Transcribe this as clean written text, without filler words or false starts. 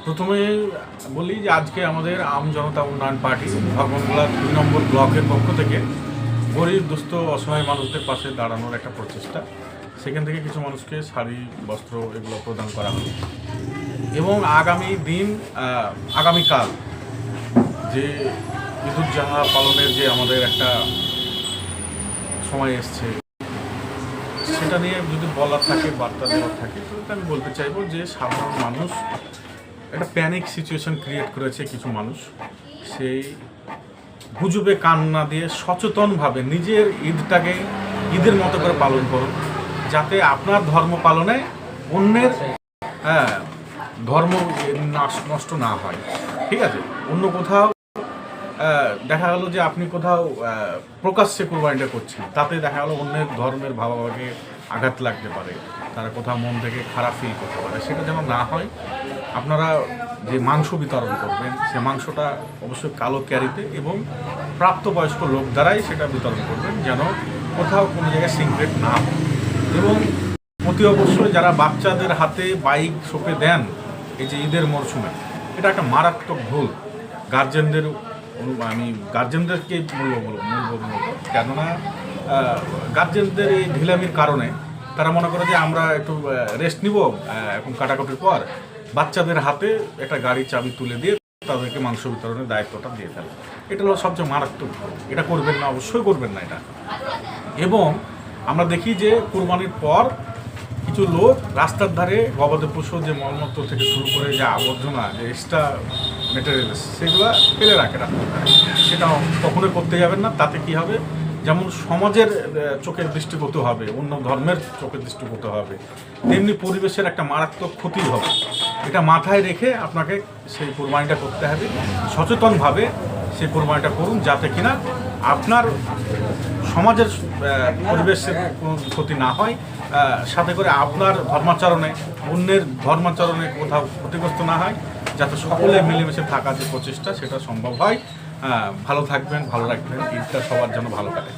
প্রথমে বলি যে আজকে আমাদের আম জনতা উন্নয়ন পার্টি ভগবানগোলা ২ নম্বর ব্লকের পক্ষ থেকে গরিব দুস্থ অসহায় মানুষদের পাশে দাঁড়ানোর একটা প্রচেষ্টা। সেখান থেকে কিছু মানুষকে শাড়ি বস্ত্র এগুলো প্রদান করা হলো এবং আগামী দিন আগামীকাল যে ঈদুজ্জোহা পালনের যে আমাদের একটা সময় এসছে, সেটা নিয়ে যদি বলার থাকে, বার্তা দেওয়ার থাকে, তাহলে আমি বলতে চাইবো যে সাধারণ মানুষ একটা প্যানিক সিচুয়েশন ক্রিয়েট করেছে কিছু মানুষ। সেই গুজবে কান না দিয়ে সচেতনভাবে নিজের ঈদটাকে ঈদের মতো করে পালন করুন, যাতে আপনার ধর্ম পালনে অন্যের ধর্ম নষ্ট না হয়। ঠিক আছে, অন্য কোথাও দেখা গেল যে আপনি কোথাও প্রকাশ্যে কোরবানিটা করছেন, তাতে দেখা গেলো অন্যের ধর্মের ভাবাভাগে আঘাত লাগতে পারে, তারা কোথাও মন থেকে খারাপ ফিল করতে পারে। সেটা যেন না হয়, আপনারা যে মাংস বিতরণ করবেন সে মাংসটা অবশ্যই কালো ক্যারিতে এবং প্রাপ্তবয়স্ক লোক দ্বারাই সেটা বিতরণ করবেন, যেন কোথাও কোনো জায়গায় সিক্রেট না হয়। এবং অতি অবশ্যই যারা বাচ্চাদের হাতে বাইক সঁপে দেন এই যে ঈদের মরশুমে, এটা একটা মারাত্মক ভুল। আমি গার্জেনদেরকে বলবো, কেননা গার্জেনদের এই ঢিলামির কারণে তারা মনে করে যে আমরা একটু রেস্ট নিব এখন কাটাকুটির পর, বাচ্চাদের হাতে একটা গাড়ির চাবি তুলে দিয়ে তাদেরকে মাংস বিতরণের দায়িত্বটা দিয়ে ফেলে। এটা হলো সবচেয়ে মারাত্মক ভুল। এটা করবেন না, অবশ্যই করবেন না এটা। এবং আমরা দেখি যে কুরবানির পর কিছু লোক রাস্তার ধারে গবাদি পশু যে মলমূত্র থেকে শুরু করে যে আবর্জনা, যে এক্সট্রা মেটেরিয়ালস, সেগুলো ফেলে রাখে রাস্তার ধারে। সেটা কখনোই করতে যাবেন না। তাতে কি হবে, যেমন সমাজের চোখের দৃষ্টিগত হবে, অন্য ধর্মের চোখের দৃষ্টিগত হবে, তেমনি পরিবেশের একটা মারাত্মক ক্ষতি হবে। এটা মাথায় রেখে আপনাকে সেই কোরবানিটা করতে হবে। সচেতনভাবে সেই কোরবানিটা করুন, যাতে কিনা আপনার সমাজের পরিবেশের কোনো ক্ষতি না হয়, সাথে করে আপনার ধর্মাচরণে, অন্যের ধর্মাচরণে কোথাও ক্ষতিগ্রস্ত না হয়, যাতে সকলে মিলেমিশে থাকার যে প্রচেষ্টা সেটা সম্ভব হয়। ভালো থাকবেন, ভালো রাখবেন, ঈদটা সবার জন্য ভালো কাটে।